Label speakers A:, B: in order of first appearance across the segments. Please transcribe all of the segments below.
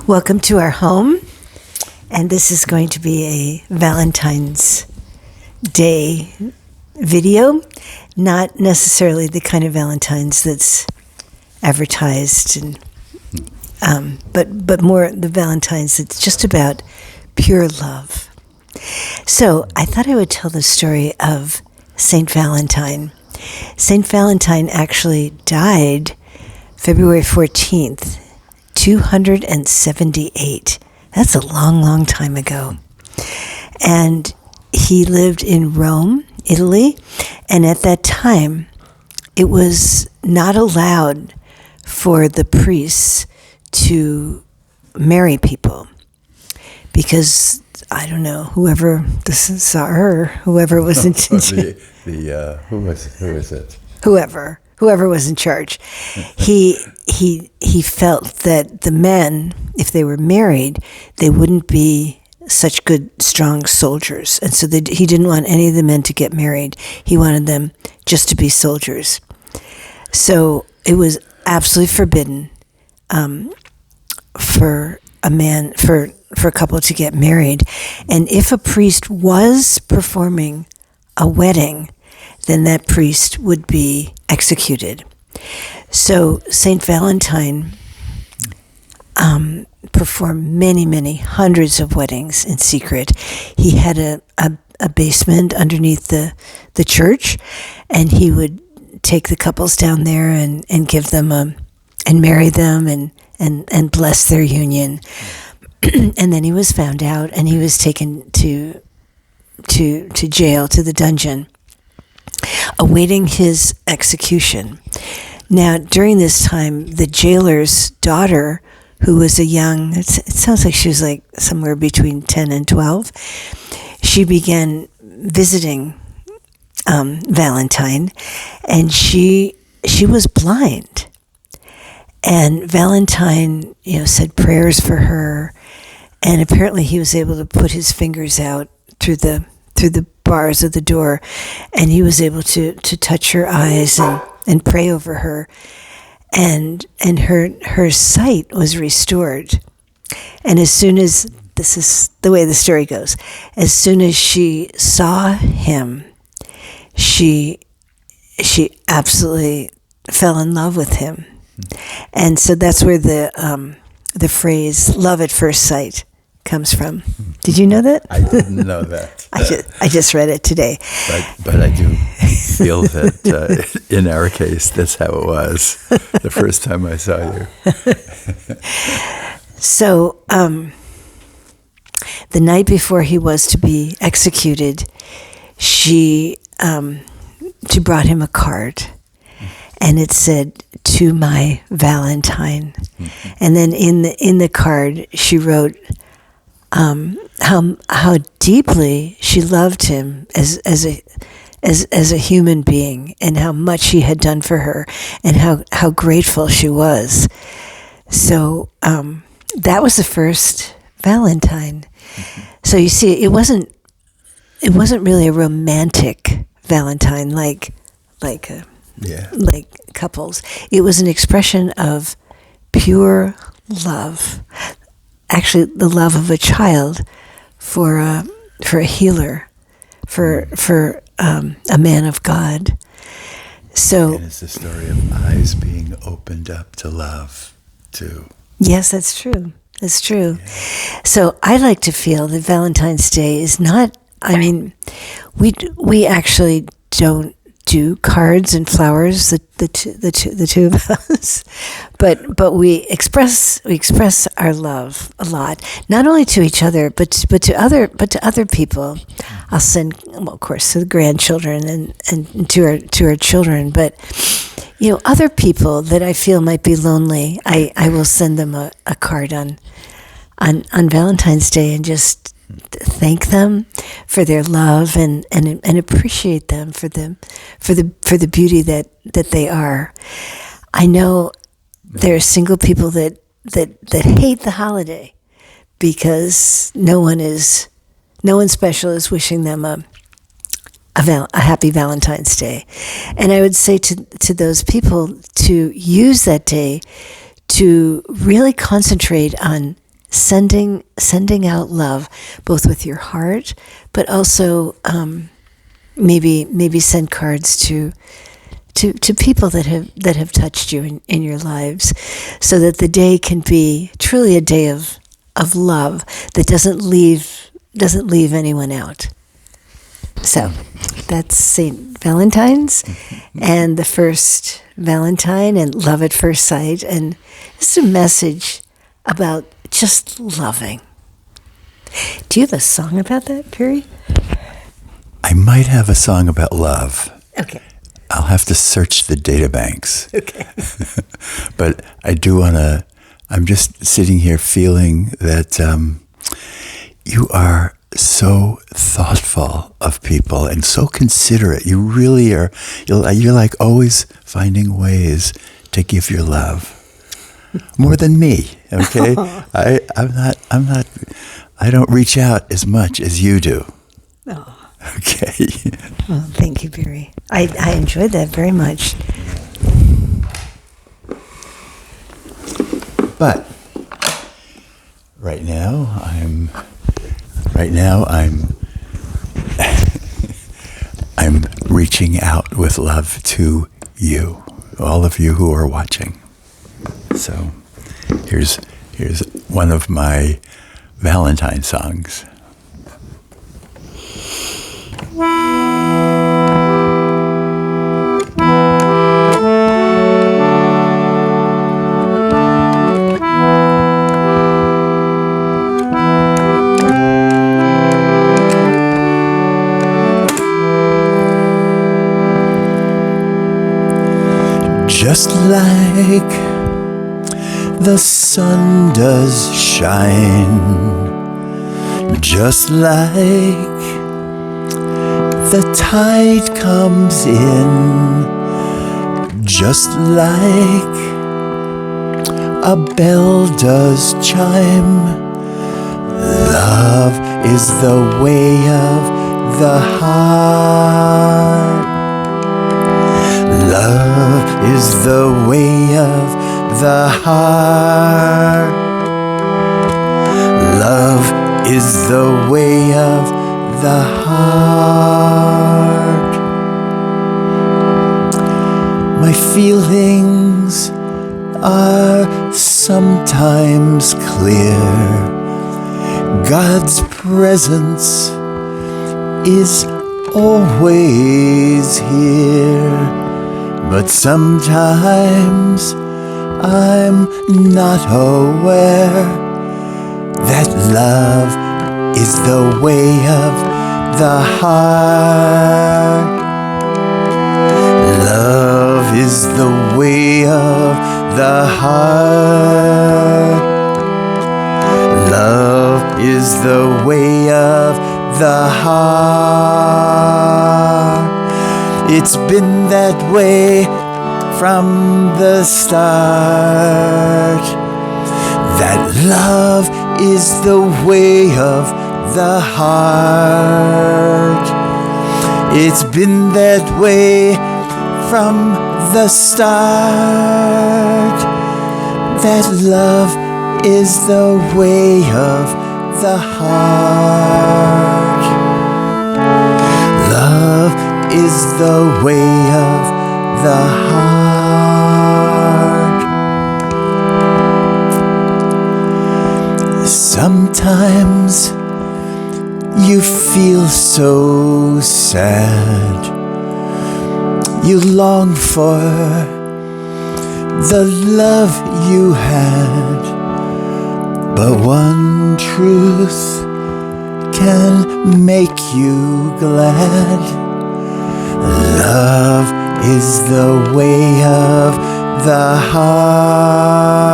A: Welcome to our home, and this is going to be a Valentine's Day video, not necessarily the kind of Valentine's that's advertised, and but more the Valentine's that's just about pure love. So I thought I would tell the story of Saint Valentine. Saint Valentine actually died February 14th, 278. That's a long, long time ago. And he lived in Rome, Italy, and at that time, it was not allowed for the priests to marry people because, I don't know, whoever the Tsar, whoever was in
B: who is it?
A: Whoever was in charge, he felt that the men, if they were married, they wouldn't be such good, strong soldiers. And so he didn't want any of the men to get married. He wanted them just to be soldiers. So it was absolutely forbidden for a couple to get married. And if a priest was performing a wedding, then that priest would be executed. So Saint Valentine performed many hundreds of weddings in secret. He had a basement underneath the church, and he would take the couples down there and give them and marry them and bless their union. And then he was found out, and he was taken to jail, to the dungeon, awaiting his execution. Now, during this time, the jailer's daughter, who was it sounds like she was like somewhere between 10 and 12, she began visiting Valentine, and she was blind. And Valentine, said prayers for her, and apparently he was able to put his fingers out through the bars of the door, and he was able to touch her eyes and pray over her, and her sight was restored. And as soon as, this is the way the story goes, as soon as she saw him, she absolutely fell in love with him. And so that's where the phrase "love at first sight" comes from. Did you know that?
B: I didn't know that.
A: I just read it today.
B: But I do feel that in our case, that's how it was the first time I saw you.
A: So the night before he was to be executed, she brought him a card, and it said, "To my Valentine." And then in the card she wrote how deeply she loved him as a human being, and how much he had done for her, and how grateful she was. So that was the first Valentine. So you see, it wasn't really a romantic Valentine like couples. It was an expression of pure love. Actually, the love of a child for a healer, for a man of God. So,
B: and it's the story of eyes being opened up to love, too.
A: Yes, that's true. That's true. Yeah. So I like to feel that Valentine's Day is not. I mean, we actually don't do cards and flowers, the two of us, but we express our love a lot, not only to each other, but to other people. I'll send, well, of course, to the grandchildren and to our children, but other people that I feel might be lonely, I will send them a card on Valentine's Day, and just thank them for their love and appreciate them for the beauty that they are. I know there are single people that hate the holiday because no one special is wishing them a happy Valentine's Day. And I would say to those people to use that day to really concentrate on sending out love, both with your heart, but also maybe send cards to people that have touched you in your lives, so that the day can be truly a day of love that doesn't leave anyone out. So that's St. Valentine's, and the first Valentine, and love at first sight, and it's a message about just loving. Do you have a song about that, Perry?
B: I might have a song about love.
A: Okay.
B: I'll have to search the databanks.
A: Okay.
B: But I do want to, I'm just sitting here feeling that you are so thoughtful of people and so considerate. You really are. You're like always finding ways to give your love. More than me, okay? I'm not, I don't reach out as much as you do.
A: Oh.
B: Okay.
A: Well, thank you, Barry. I enjoyed that very much.
B: But right now I'm I'm reaching out with love to you, all of you who are watching. So here's one of my Valentine songs. Just like the sun does shine, just like the tide comes in, just like a bell does chime. Love is the way of the heart. Love is the way of the heart. Love is the way of the heart. My feelings are sometimes clear. God's presence is always here. But sometimes I'm not aware that love is the way of the heart. Love is the way of the heart. Love is the way of the heart. It's been that way from the start, that love is the way of the heart. It's been that way from the start, that love is the way of the heart. Love is the way of the heart. Sometimes you feel so sad. You long for the love you had, but one truth can make you glad. Love is the way of the heart.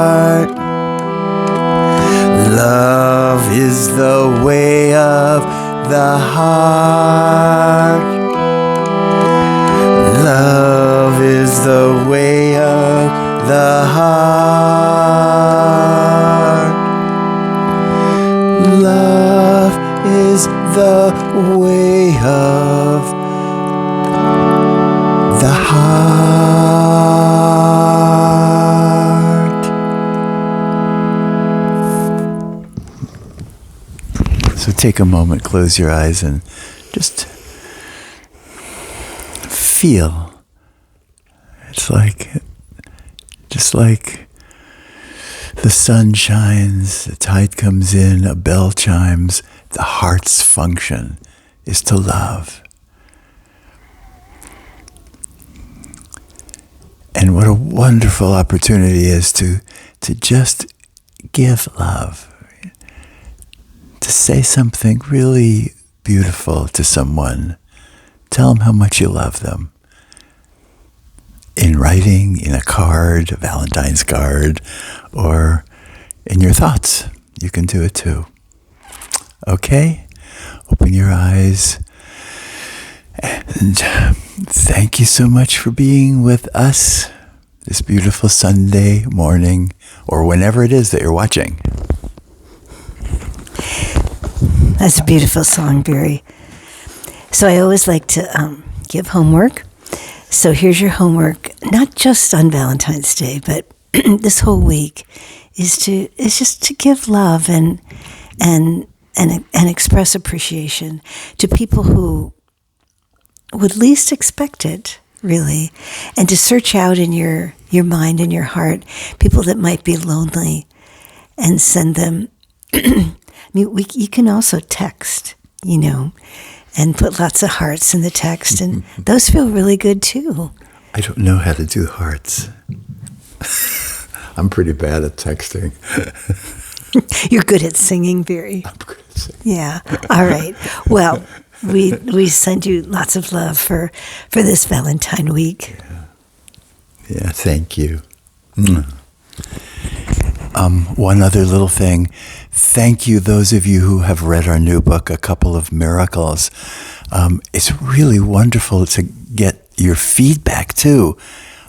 B: Love is the way of the heart. Love is the way of the heart. Love is the way of the heart. So take a moment, close your eyes, and just feel. It's just like the sun shines, the tide comes in, a bell chimes, the heart's function is to love. And what a wonderful opportunity is to just give love. To say something really beautiful to someone. Tell them how much you love them. In writing, in a card, a Valentine's card, or in your thoughts. You can do it too. Okay? Open your eyes. And thank you so much for being with us this beautiful Sunday morning, or whenever it is that you're watching.
A: That's a beautiful song, Barry. So I always like to give homework. So here's your homework, not just on Valentine's Day, but this whole week is just to give love and express appreciation to people who would least expect it, really, and to search out in your mind and your heart people that might be lonely and send them. I mean, you can also text, and put lots of hearts in the text, and those feel really good too.
B: I don't know how to do hearts. I'm pretty bad at texting.
A: You're good at singing, Barry.
B: I'm good at singing.
A: Yeah. All right. Well, we send you lots of love for this Valentine week.
B: Yeah, thank you. One other little thing. Thank you, those of you who have read our new book, A Couple of Miracles. It's really wonderful to get your feedback, too.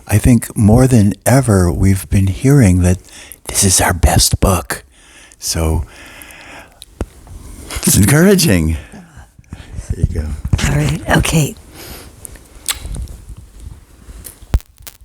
B: I think more than ever, we've been hearing that this is our best book. So it's encouraging. There you go.
A: All right. Okay.